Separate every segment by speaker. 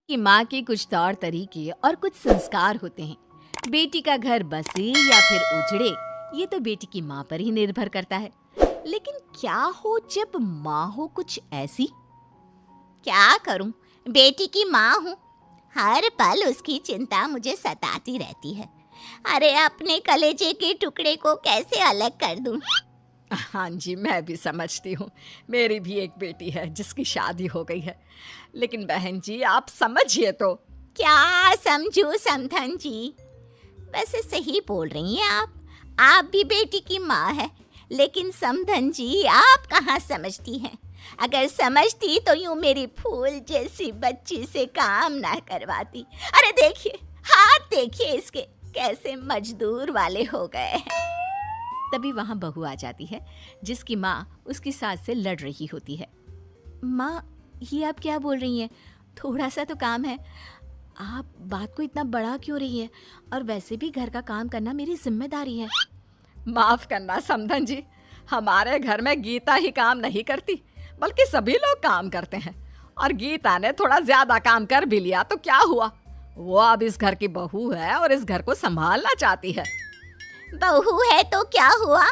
Speaker 1: कि माँ के कुछ तौर तरीके और कुछ संस्कार होते हैं। बेटी का घर बसे या फिर उजड़े, ये तो बेटी की माँ पर ही निर्भर करता है। लेकिन क्या हो जब माँ हो कुछ ऐसी?
Speaker 2: क्या करूं, बेटी की माँ हूँ। हर पल उसकी चिंता मुझे सताती रहती है। अरे अपने कलेजे के टुकड़े को कैसे अलग कर दूं?
Speaker 1: हाँ जी, मैं भी समझती हूँ। मेरी भी एक बेटी है जिसकी शादी हो गई है। लेकिन बहन जी, आप समझिए तो।
Speaker 2: क्या समझू समधन जी? वैसे सही बोल रही हैं आप भी बेटी की माँ है। लेकिन समधन जी, आप कहाँ समझती हैं? अगर समझती तो यूं मेरी फूल जैसी बच्ची से काम ना करवाती। अरे देखिए, हाथ देखिए इसके कैसे मजदूर वाले हो गए हैं।
Speaker 1: तभी वहाँ बहू आ जाती है जिसकी माँ उसकी सास से लड़ रही होती है। माँ, ये आप क्या बोल रही हैं? थोड़ा सा तो काम है। आप बात को इतना बड़ा क्यों रही है? और वैसे भी घर का काम करना मेरी जिम्मेदारी है। माफ करना समधन जी, हमारे घर में गीता ही काम नहीं करती, बल्कि सभी लोग काम करते हैं। और गीता ने थोड़ा ज्यादा काम कर भी लिया तो क्या हुआ? वो अब इस घर की बहू है और इस घर को संभालना चाहती है।
Speaker 2: बहू है तो क्या हुआ?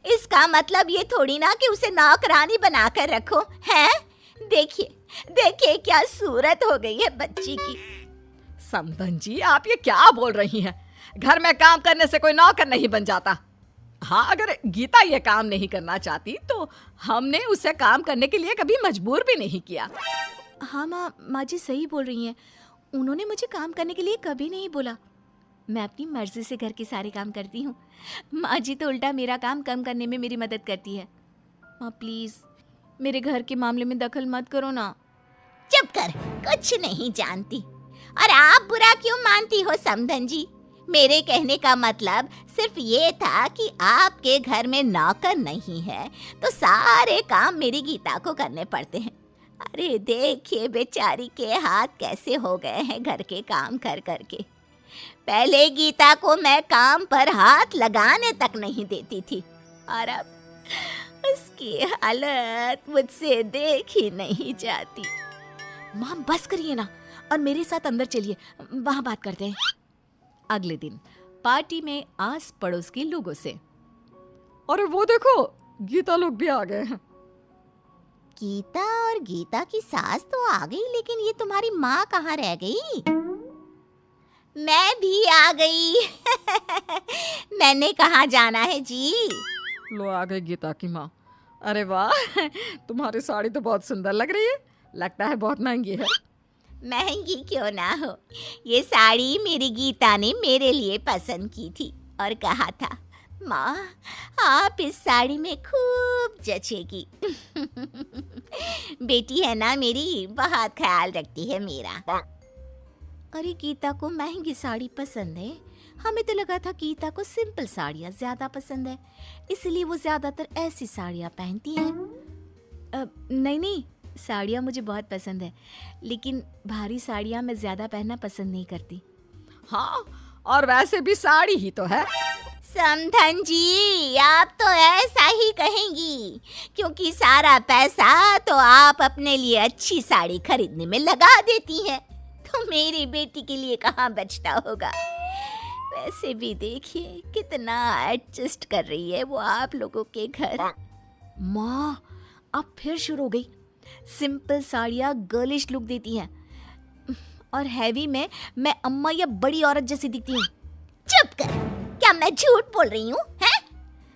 Speaker 2: इसका मतलब ये थोड़ी ना कि उसे नौकरानी बनाकर रखो है। देखिए देखिए क्या सूरत हो गई है बच्ची की।
Speaker 1: समधन जी, आप ये क्या बोल रही हैं? घर में काम करने से कोई नौकर नहीं बन जाता। हाँ, अगर गीता ये काम नहीं करना चाहती तो हमने उसे काम करने के लिए कभी मजबूर भी नहीं किया। हाँ माँ जी सही बोल रही हैं। उन्होंने मुझे काम करने के लिए कभी नहीं बोला। मैं अपनी मर्जी से घर के सारे काम करती हूँ। माँ जी तो उल्टा मेरा काम कम करने में मेरी मदद करती है। माँ प्लीज़ मेरे घर के मामले में दखल मत करो ना।
Speaker 2: चुप कर, कुछ नहीं जानती। और आप बुरा क्यों मानती हो समधन जी? मेरे कहने का मतलब सिर्फ ये था कि आपके घर में नौकर नहीं है तो सारे काम मेरी गीता को करने पड़ते हैं। अरे देखिए बेचारी के हाथ कैसे हो गए हैं घर के काम कर करके। पहले गीता को मैं काम पर हाथ लगाने तक नहीं देती थी और अब उसकी हालत मुझसे देखी नहीं जाती।
Speaker 1: माँ बस करिए ना और मेरे साथ अंदर चलिए, वहाँ बात करते हैं। अगले दिन पार्टी में आस पड़ोस के लोगों से, अरे वो देखो गीता लोग भी आ गए हैं।
Speaker 2: गीता और गीता की सास तो आ गई, लेकिन ये तुम्हारी माँ कहाँ रह गई? मैं भी आ गई। मैंने कहाँ जाना है जी?
Speaker 1: लो आ गई गीता की माँ। अरे वाह, तुम्हारी साड़ी तो बहुत सुंदर लग रही है। लगता है बहुत महंगी है।
Speaker 2: महंगी क्यों ना हो, ये साड़ी मेरी गीता ने मेरे लिए पसंद की थी और कहा था, माँ आप इस साड़ी में खूब जचेगी। बेटी है ना मेरी, बहुत ख्याल रखती है मेरा।
Speaker 1: अरे गीता को महंगी साड़ी पसंद है? हमें तो लगा था गीता को सिंपल साड़ियाँ ज्यादा पसंद है, इसलिए वो ज्यादातर ऐसी साड़ियाँ पहनती है। नहीं, साड़ियाँ मुझे बहुत पसंद है, लेकिन भारी साड़ियाँ मैं ज्यादा पहनना पसंद नहीं करती। हाँ, और वैसे भी साड़ी ही तो है।
Speaker 2: समधन जी, आप तो ऐसा ही कहेंगी क्योंकि सारा पैसा तो आप अपने लिए अच्छी साड़ी खरीदने में लगा देती हैं, तो मेरी बेटी के लिए कहाँ बचता होगा। वैसे भी देखिए कितना एडजस्ट कर रही है वो आप लोगों के घर।
Speaker 1: माँ अब फिर शुरू हो गई। सिंपल साड़ियाँ गर्लिश लुक देती हैं और हैवी में मैं अम्मा या बड़ी औरत जैसी दिखती हूँ।
Speaker 2: चुप कर, क्या मैं झूठ बोल रही हूँ? हैं?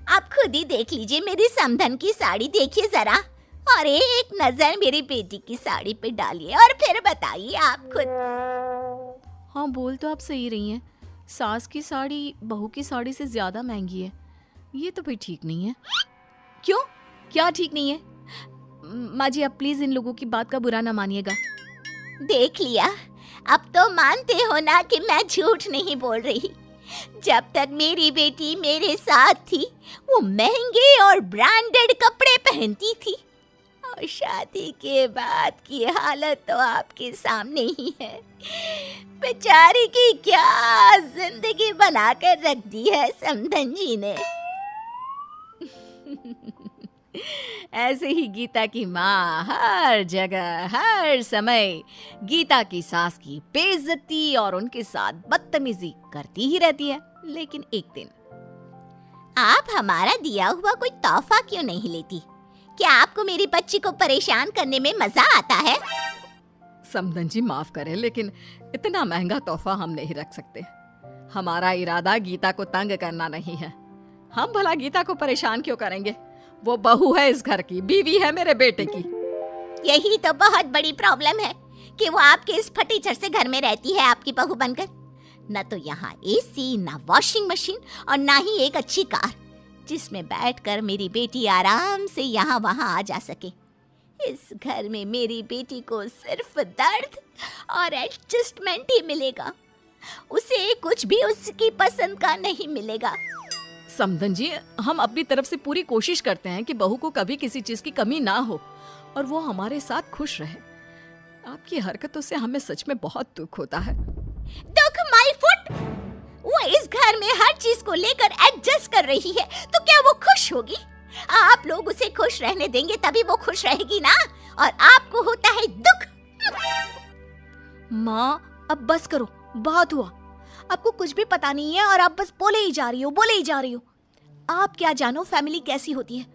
Speaker 2: आप खुद ही देख लीजिए मेरी समधन की साड़ी, देखिए जरा, और एक नजर मेरी बेटी की साड़ी पे डालिए और फिर बताइए आप खुद।
Speaker 1: हाँ, बोल तो आप सही रही हैं। सास की साड़ी बहू की साड़ी से ज्यादा महंगी है। ये तो भाई ठीक नहीं है। क्यों? क्या ठीक नहीं है? माँ जी आप प्लीज इन लोगों की बात का बुरा ना मानिएगा।
Speaker 2: देख लिया, अब तो मानते हो ना कि मैं झूठ नहीं बोल रही। जब तक मेरी बेटी मेरे साथ थी वो महंगे और ब्रांडेड कपड़े पहनती थी, और शादी के बाद की हालत तो आपके सामने ही है। बेचारी की क्या जिंदगी बनाकर रख दी है समधन जी ने।
Speaker 1: ऐसे ही गीता की माँ हर जगह हर समय गीता की सास की बेइज्जती और उनके साथ बदतमीजी करती ही रहती है। लेकिन एक दिन,
Speaker 2: आप हमारा दिया हुआ कोई तोहफा क्यों नहीं लेती? क्या आपको मेरी बच्ची को परेशान करने में मजा आता है?
Speaker 3: समधन जी माफ करें, लेकिन इतना महंगा तोहफा हम नहीं रख सकते। हमारा इरादा गीता को तंग करना नहीं है। हम भला गीता को परेशान क्यों करेंगे? वो बहू है इस घर की, बीवी है मेरे बेटे की।
Speaker 2: यही तो बहुत बड़ी प्रॉब्लम है कि वो आपके इस फटीचर से घर में रहती है आपकी बहू बनकर। न तो यहाँ एसी, ना वॉशिंग मशीन और ना ही एक अच्छी कार जिसमें बैठकर मेरी बेटी आराम से यहाँ वहाँ आ जा सके। इस घर में मेरी बेटी को सिर्फ दर्द और एडजस्टमेंट ही मिलेगा। उसे कुछ भी उसकी पसंद का नहीं मिलेगा।
Speaker 3: समधन जी, हम अपनी तरफ से पूरी कोशिश करते हैं कि बहू को कभी किसी चीज की कमी ना हो और वो हमारे साथ खुश रहे। आपकी हरकतों से हमें सच में बहुत दुख होता है।
Speaker 2: दुख माय फुट! वो इस घर में हर चीज को लेकर एडजस्ट कर रही है, तो क्या वो खुश होगी? आप लोग उसे खुश रहने देंगे तभी वो खुश रहेगी ना, और आपको होता है दुख।
Speaker 1: माँ अब बस करो, बहुत हुआ। आपको कुछ भी पता नहीं है और आप बस बोले ही जा रही हो। आप क्या जानो फैमिली कैसी होती है?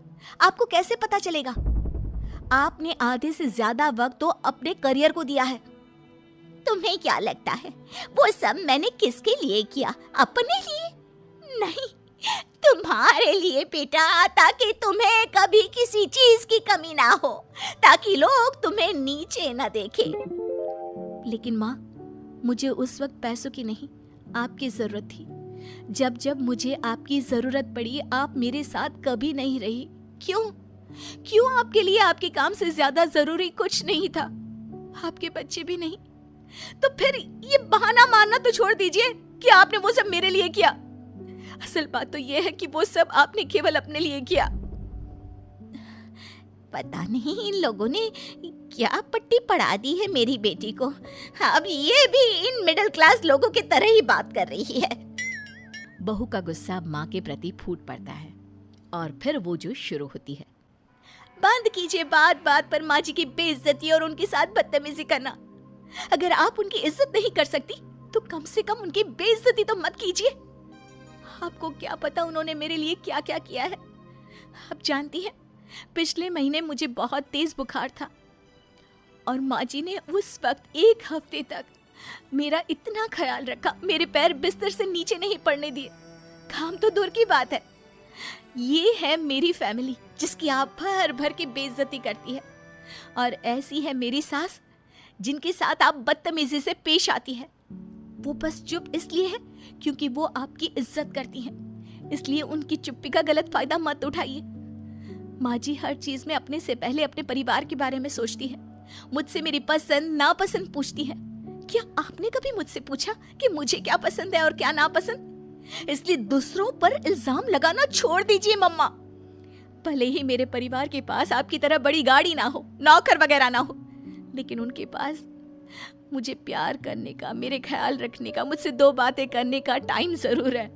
Speaker 1: आपको कैसे पता चलेगा? आपने आधे से ज्यादा वक्त तो अपने करियर को दिया है।
Speaker 2: तुम्हें क्या लगता है वो सब मैंने किसके लिए किया? अपने लिए? नहीं, तुम्हारे लिए बेटा, ताकि तुम्हें कभी किसी चीज की कमी ना हो, ताकि लोग तुम्हें नीचे न देखें।
Speaker 1: लेकिन माँ, मुझे उस वक्त पैसों की नहीं, आपकी जरूरत थी। जब जब मुझे आपकी जरूरत पड़ी, आप मेरे साथ कभी नहीं रही। क्यों आपके लिए आपके काम से ज्यादा जरूरी कुछ नहीं था? आपके बच्चे भी नहीं। तो फिर ये बहाना मारना तो छोड़ दीजिए कि आपने वो सब मेरे लिए किया। असल बात तो ये है कि वो सब आपने केवल अपने लिए किया।
Speaker 2: पता नहीं इन लोगों ने क्या पट्टी पढ़ा दी है मेरी बेटी को। अब ये भी इन मिडिल क्लास लोगों की तरह ही बात कर रही है।
Speaker 1: बहू का गुस्सा माँ के प्रति फूट पड़ता है और फिर वो जो शुरू होती है। बंद कीजिए बात बात पर माँ जी की बेइज्जती और उनके साथ बदतमीजी करना। अगर आप उनकी इज्जत नहीं कर सकती तो कम से कम उनकी बेइज्जती तो मत कीजिए। आपको क्या पता उन्होंने मेरे लिए क्या क्या किया है। आप जानती हैं, पिछले महीने मुझे बहुत तेज बुखार था और माँ जी ने उस वक्त 1 हफ्ते तक मेरा इतना ख्याल रखा, मेरे पैर बिस्तर से नीचे नहीं पड़ने दिए। काम तो दूर की बात है। ये है मेरी फैमिली जिसकी आप भर भर के बेइज्जती करती है, और ऐसी है मेरी सास जिनके साथ आप बदतमीजी से पेश आती है। वो बस चुप इसलिए है क्योंकि वो आपकी इज्जत करती हैं, इसलिए उनकी चुप्पी का गलत फायदा मत उठाइए। माँ जी हर चीज में अपने से पहले अपने परिवार के बारे में सोचती है। मुझसे मेरी पसंद नापसंद पूछती है। क्या आपने कभी मुझसे पूछा कि मुझे क्या पसंद है और क्या नापसंद? इसलिए दूसरों पर इल्जाम लगाना छोड़ दीजिए मम्मा। भले ही मेरे परिवार के पास आपकी तरह बड़ी गाड़ी ना हो, नौकर वगैरह ना हो, लेकिन उनके पास मुझे प्यार करने का, मेरे ख्याल रखने का, मुझसे 2 बातें करने का टाइम जरूर है,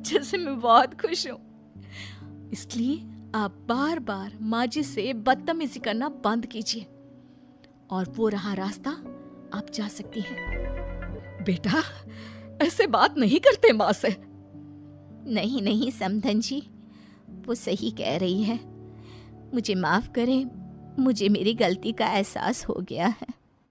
Speaker 1: जिससे मैं बहुत खुश हूँ। इसलिए आप बार बार माँ जी से बदतमीजी करना बंद कीजिए और वो रहा रास्ता आप जा सकती हैं।
Speaker 3: बेटा, ऐसे बात नहीं करते माँ से।
Speaker 2: नहीं समधन जी, वो सही कह रही है। मुझे माफ करें, मुझे मेरी गलती का एहसास हो गया है।